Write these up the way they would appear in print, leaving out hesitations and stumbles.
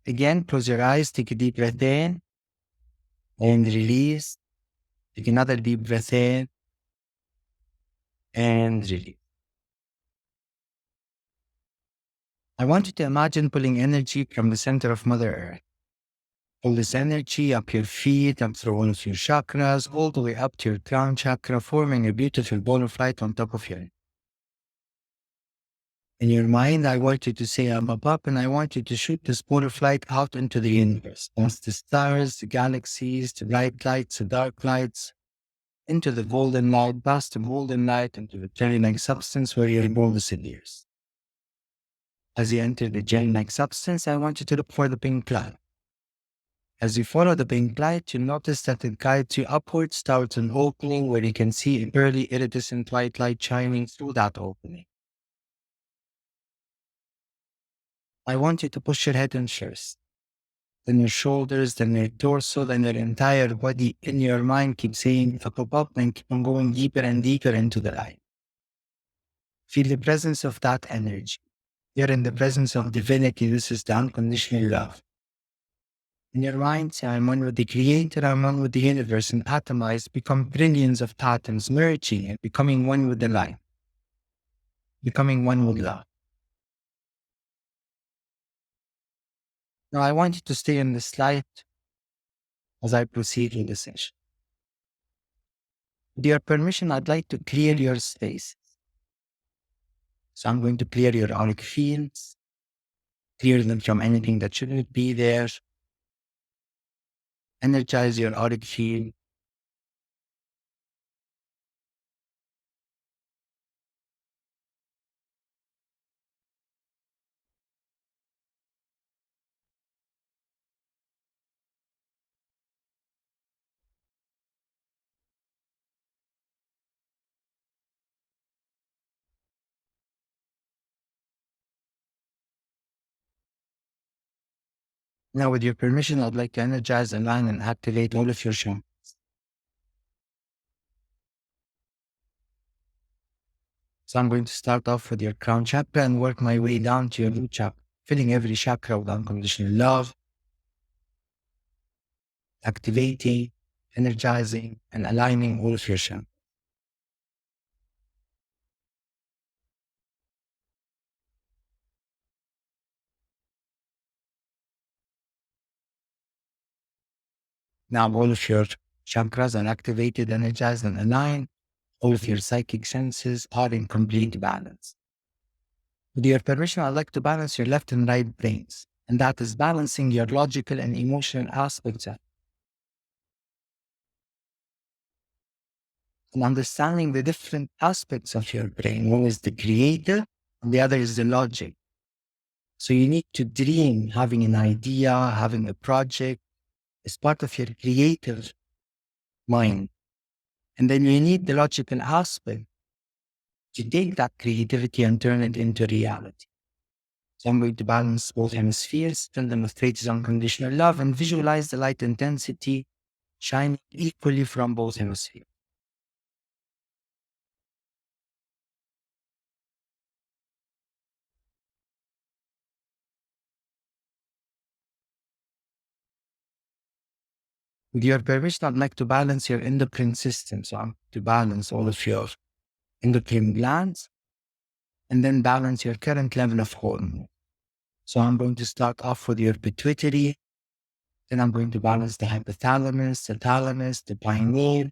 Again, close your eyes, take a deep breath in and release. Take another deep breath in and release. I want you to imagine pulling energy from the center of Mother Earth. Pull this energy up your feet, up through all of your chakras, all the way up to your crown chakra, forming a beautiful ball of light on top of your head. In your mind, I want you to say, I'm above, and I want you to shoot this ball of light out into the universe, past the stars, the galaxies, the bright lights, the dark lights, into the golden light, past the golden light, into the jelly-like substance where your ball disappears. As you enter the jelly-like substance, I want you to look for the pink light. As you follow the pink light, you'll notice that it guides you upwards towards an opening where you can see a pearly iridescent white light shining through that opening. I want you to push your head in first, then your shoulders, then your torso, then your entire body. In your mind, keep saying up, and keep on going deeper and deeper into the light. Feel the presence of that energy. You're in the presence of divinity. This is the unconditional love. In your mind, say, I'm one with the Creator, I'm one with the universe, and atomized become trillions of atoms, merging and becoming one with the light, becoming one with love. Now, I want you to stay in this light as I proceed with the session. With your permission, I'd like to clear your space. So I'm going to clear your auric fields, clear them from anything that shouldn't be there, energize your auric field. Now, with your permission, I'd like to energize, align, and activate all of your chakras. So I'm going to start off with your crown chakra and work my way down to your root chakra, filling every chakra with unconditional love, activating, energizing, and aligning all of your chakras. Now all of your chakras are activated, energized, and aligned. All of your psychic senses are in complete balance. With your permission, I'd like to balance your left and right brains, and that is balancing your logical and emotional aspects and understanding the different aspects of your brain. One is the creator, and the other is the logic. So you need to dream, having an idea, having a project is part of your creative mind. And then you need the logical aspect to take that creativity and turn it into reality. So I'm going to balance both hemispheres, fill them with traces unconditional love, and visualize the light intensity shining equally from both hemispheres. With your permission, I'd like to balance your endocrine system. So I'm to balance all of your endocrine glands and then balance your current level of hormone. So I'm going to start off with your pituitary. Then I'm going to balance the hypothalamus, the thalamus, the pineal.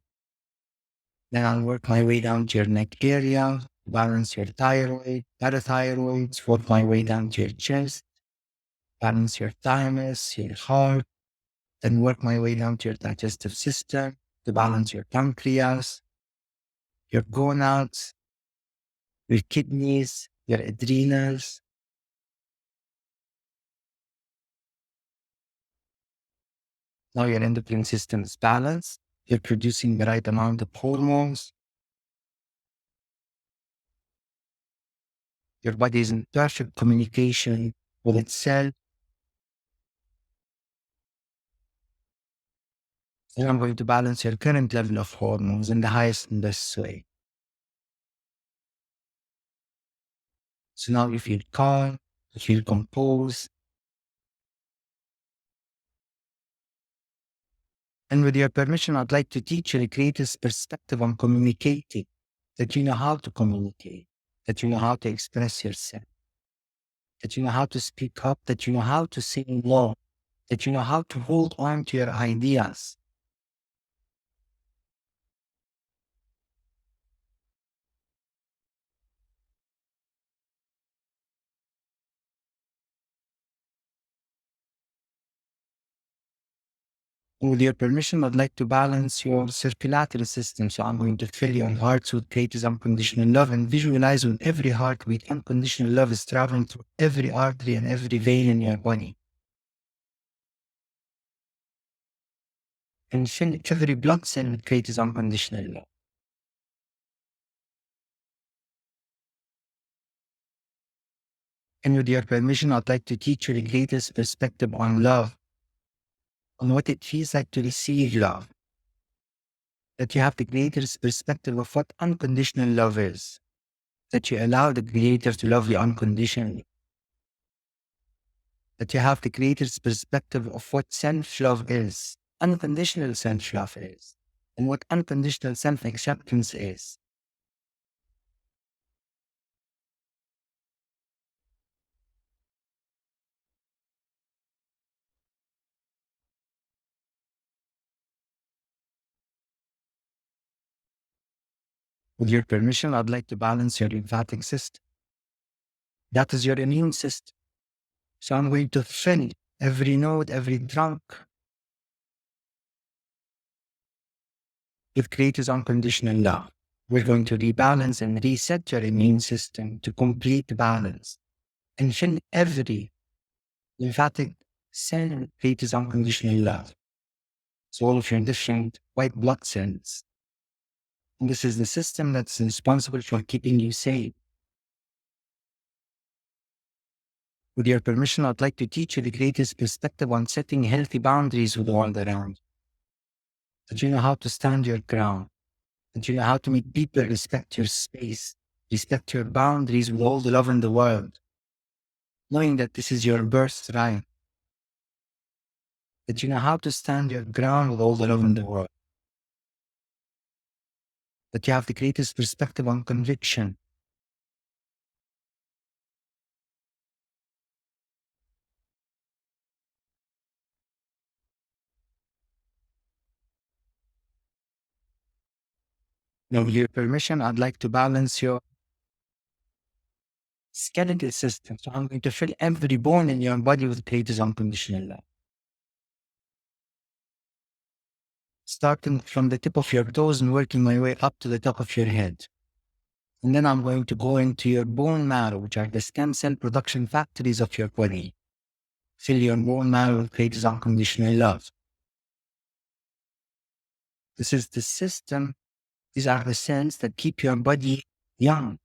Then I'll work my way down to your neck area, balance your thyroid, parathyroids, work my way down to your chest, balance your thymus, your heart, then work my way down to your digestive system to balance your pancreas, your gonads, your kidneys, your adrenals. Now your endocrine system is balanced. You're producing the right amount of hormones. Your body is in perfect communication with itself. And I'm going to balance your current level of hormones in the highest and best way. So now you feel calm, you feel composed, And with your permission, I'd like to teach you the greatest perspective on communicating, that you know how to communicate, that you know how to express yourself, that you know how to speak up, that you know how to say no, that you know how to hold on to your ideas. And with your permission, I'd like to balance your circulatory system. So I'm going to fill your heart with greatest unconditional love and visualize with every heartbeat, unconditional love is traveling through every artery and every vein in your body. And fill every blood cell with greatest unconditional love. And with your permission, I'd like to teach you the greatest perspective on love, on what it feels like to receive love. That you have the greatest perspective of what unconditional love is. That you allow the Creator to love you unconditionally. That you have the greatest perspective of what self-love is, unconditional self-love is, and what unconditional self-acceptance is. With your permission, I'd like to balance your lymphatic system. That is your immune system. So I'm going to fill every node, every trunk with greatest unconditional love. We're going to rebalance and reset your immune system to complete balance and fill every lymphatic cell with greatest unconditional love. So all of your different white blood cells. And this is the system that's responsible for keeping you safe. With your permission, I'd like to teach you the greatest perspective on setting healthy boundaries with the world around. That you know how to stand your ground. That you know how to make people respect your space, respect your boundaries with all the love in the world. Knowing that this is your birthright. That you know how to stand your ground with all the love in the world. That you have the greatest perspective on conviction. Now, with your permission, I'd like to balance your skeletal system. So I'm going to fill every bone in your body with greatest unconditional love. Starting from the tip of your toes and working my way up to the top of your head. And then I'm going to go into your bone marrow, which are the stem cell production factories of your body. Fill your bone marrow with greatest unconditional love. This is the system. These are the cells that keep your body young.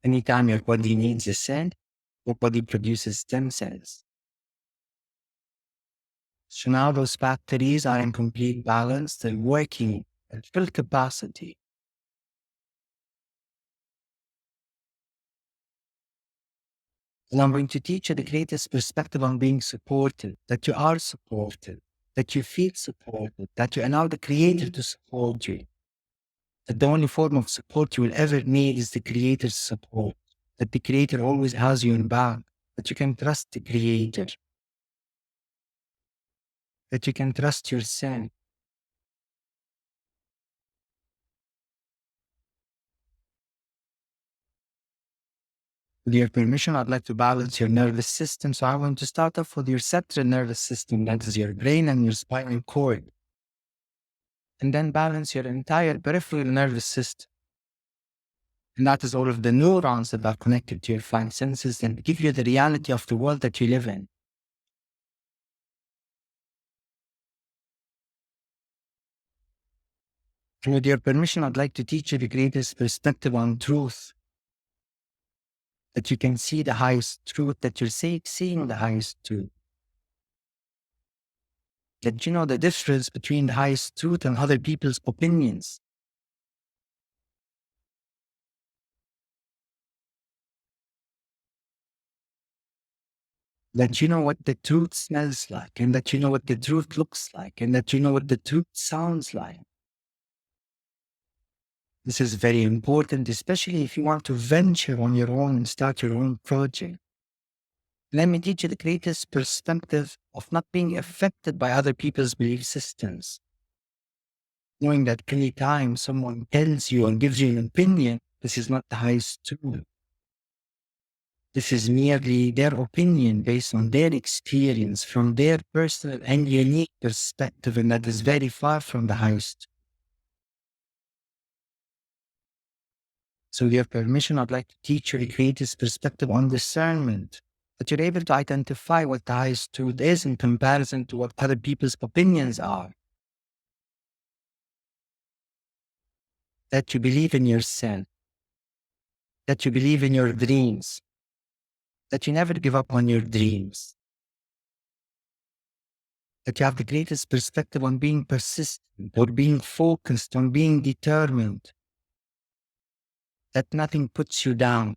Anytime your body needs a cell, your body produces stem cells. So now those factories are in complete balance. They're working at full capacity. And I'm going to teach you the greatest perspective on being supported, that you are supported, that you feel supported, that you allow the Creator to support you. That the only form of support you will ever need is the Creator's support. That the Creator always has you in back. That you can trust the Creator. That you can trust yourself. With your permission, I'd like to balance your nervous system. So I want to start off with your central nervous system, that is your brain and your spinal cord. And then balance your entire peripheral nervous system. And that is all of the neurons that are connected to your five senses and give you the reality of the world that you live in. And with your permission, I'd like to teach you the greatest perspective on truth. That you can see the highest truth, that you're seeing the highest truth. That you know the difference between the highest truth and other people's opinions. that you know what the truth smells like, and that you know what the truth looks like, and that you know what the truth sounds like. This is very important, especially if you want to venture on your own and start your own project. Let me teach you the greatest perspective of not being affected by other people's belief systems. Knowing that any time someone tells you and gives you an opinion, this is not the highest truth. This is merely their opinion based on their experience from their personal and unique perspective, and that is very far from the highest. So, with your permission, I'd like to teach you the greatest perspective on discernment, that you're able to identify what the highest truth is in comparison to what other people's opinions are. That you believe in yourself, that you believe in your dreams, that you never give up on your dreams, that you have the greatest perspective on being persistent or being focused, on being determined, that nothing puts you down,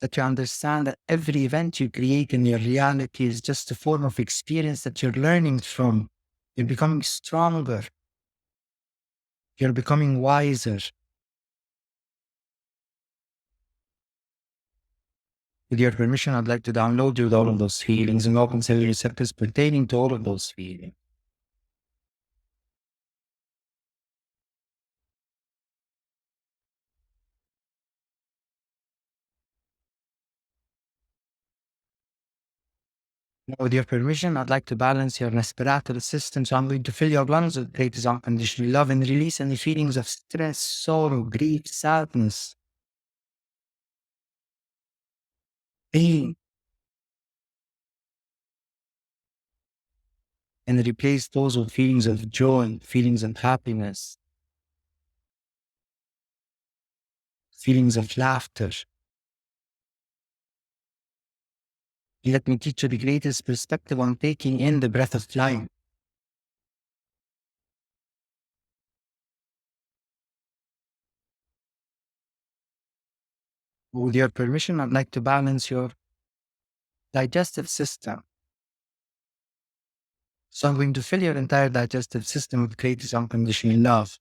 that you understand that every event you create in your reality is just a form of experience that you're learning from. You're becoming stronger. You're becoming wiser. With your permission, I'd like to download you with all of those feelings and open cellular receptors pertaining to all of those feelings. Now, with your permission, I'd like to balance your respiratory system, so I'm going to fill your lungs with greatest unconditional love and release any feelings of stress, sorrow, grief, sadness, pain, and replace those with feelings of joy, feelings of happiness, feelings of laughter. Let me teach you the greatest perspective on taking in the breath of life. With your permission, I'd like to balance your digestive system. So I'm going to fill your entire digestive system with greatest unconditional love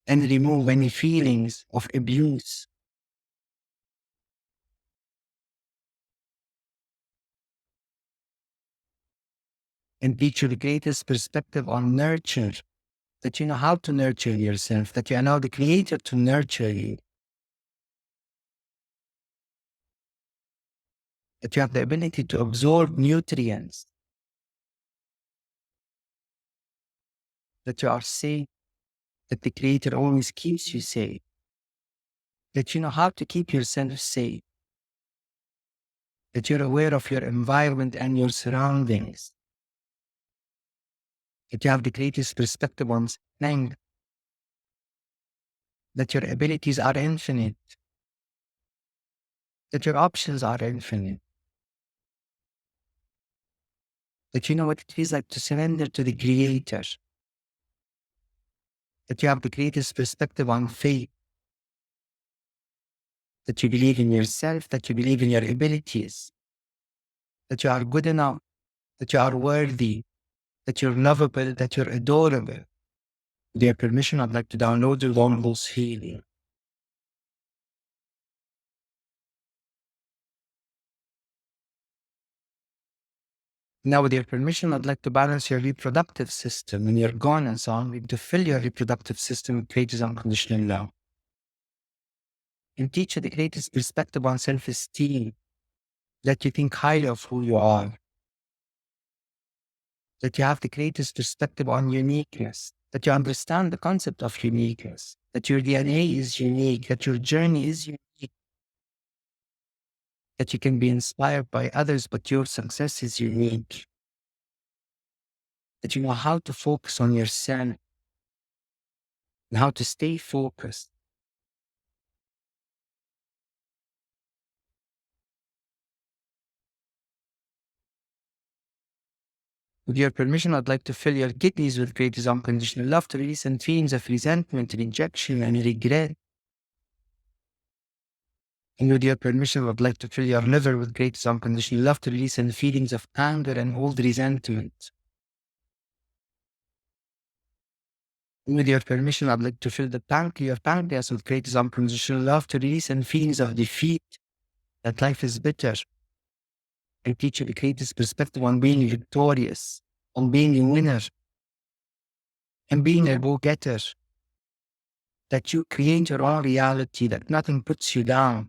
and remove any feelings of abuse, and teach you the greatest perspective on nurture, that you know how to nurture yourself, that you allow the Creator to nurture you, that you have the ability to absorb nutrients, that you are safe, that the Creator always keeps you safe, that you know how to keep yourself safe, that you're aware of your environment and your surroundings, that you have the greatest perspective on strength, that your abilities are infinite, that your options are infinite, that you know what it feels like to surrender to the Creator, that you have the greatest perspective on faith, that you believe in yourself, that you believe in your abilities, that you are good enough, that you are worthy, that you're lovable, that you're adorable. With your permission, I'd like to download the Vulnerable's healing. Now, with your permission, I'd like to balance your reproductive system and your gonads. So I'm going to fill your reproductive system with greatest unconditional love and teach you the greatest perspective on self-esteem, that you think highly of who you are, that you have the greatest perspective on uniqueness, that you understand the concept of uniqueness, that your DNA is unique, that your journey is unique, that you can be inspired by others, but your success is unique, that you know how to focus on yourself and how to stay focused. With your permission, I'd like to fill your kidneys with greatest unconditional love to release any feelings of resentment, rejection, and regret, And with your permission, I would like to fill your liver with great unconditional love to release any feelings of anger and old resentment. And with your permission, I'd like to fill your pancreas with great unconditional love to release any feelings of defeat, that life is bitter, and teach you the greatest perspective on being victorious, on being a winner, and being a go-getter, that you create your own reality, that nothing puts you down.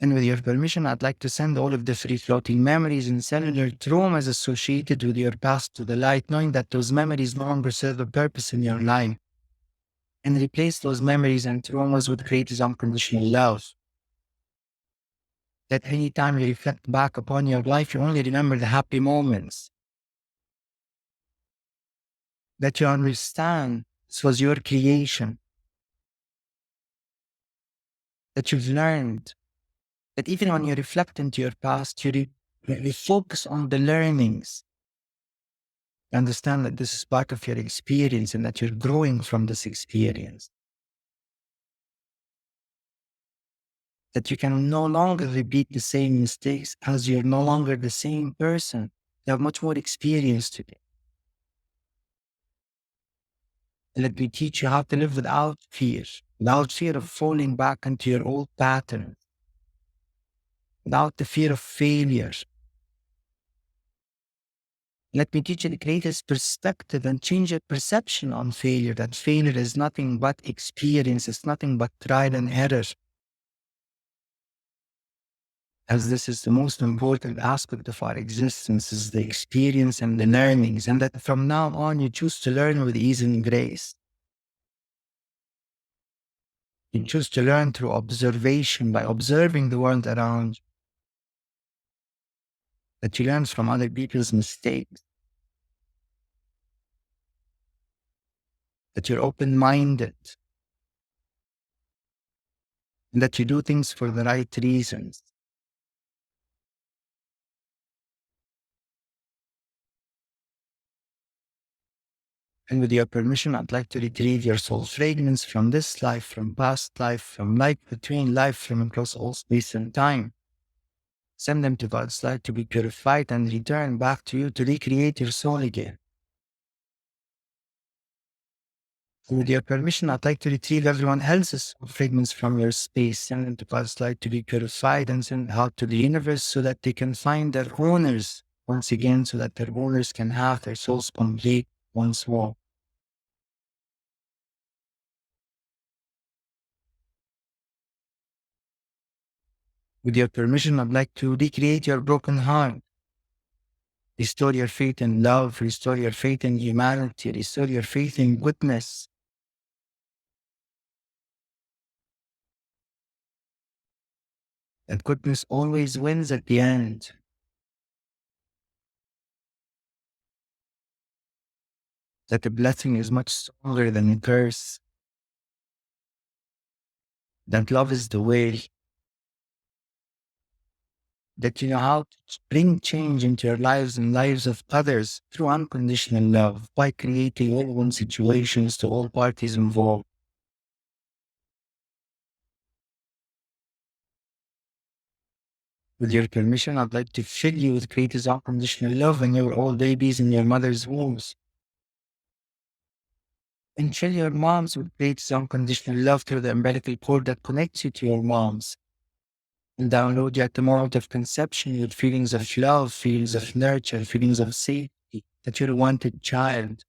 And with your permission, I'd like to send all of the free-floating memories and cellular traumas associated with your past to the light, knowing that those memories no longer serve a purpose in your life, and replace those memories and traumas with great unconditional love. That any time you reflect back upon your life, you only remember the happy moments. That you understand this was your creation. That you've learned. That even when you reflect into your past, you focus on the learnings. Understand that this is part of your experience and that you're growing from this experience. That you can no longer repeat the same mistakes as you're no longer the same person. You have much more experience today. And let me teach you how to live without fear of falling back into your old patterns, without the fear of failure. Let me teach you the greatest perspective and change your perception on failure, that failure is nothing but experience, it's nothing but trial and error. As this is the most important aspect of our existence, is the experience and the learnings, and that from now on you choose to learn with ease and grace. You choose to learn through observation, by observing the world around you, that you learn from other people's mistakes, that you're open-minded, and that you do things for the right reasons. And with your permission, I'd like to retrieve your soul fragments from this life, from past life, from life between life, from across all space and time. Send them to God's light to be purified and return back to you to recreate your soul again. And with your permission, I'd like to retrieve everyone else's soul fragments from your space, send them to God's light to be purified, and send out to the universe so that they can find their owners once again, so that their owners can have their souls complete once more. With your permission, I'd like to recreate your broken heart. Restore your faith in love, restore your faith in humanity, restore your faith in goodness. That goodness always wins at the end. That the blessing is much stronger than the curse. That love is the way. That you know how to bring change into your lives and lives of others through unconditional love, by creating win-win situations to all parties involved. With your permission, I'd like to fill you with greatest unconditional love when you were all babies in your mother's wombs. And fill your moms with greatest unconditional love through the umbilical cord that connects you to your moms. And download you at the moment of conception with feelings of love, feelings of nurture, feelings of safety, that you're a wanted child,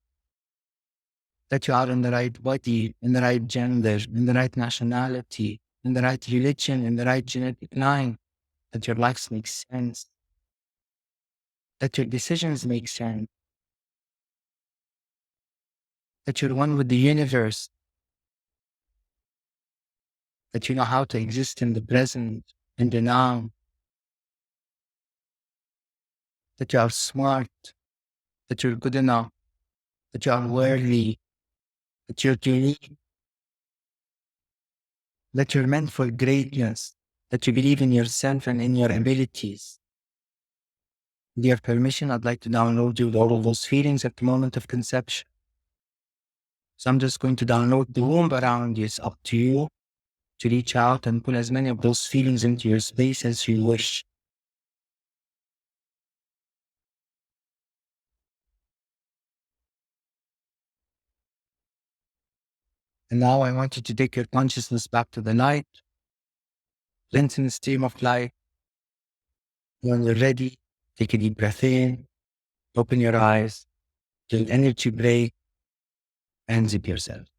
that you are in the right body, in the right gender, in the right nationality, in the right religion, in the right genetic line, that your lives make sense, that your decisions make sense, that you're one with the universe, that you know how to exist in the present, in the now, that you are smart, that you're good enough, that you are worthy, that you're unique, that you're meant for greatness, that you believe in yourself and in your abilities. With your permission, I'd like to download you with all of those feelings at the moment of conception. So I'm just going to download the womb around you. It's up to you to reach out and pull as many of those feelings into your space as you wish. And now I want you to take your consciousness back to the light, cleanse in the stream of light. When you're ready, take a deep breath in, open your eyes, feel energy break, and zip yourself.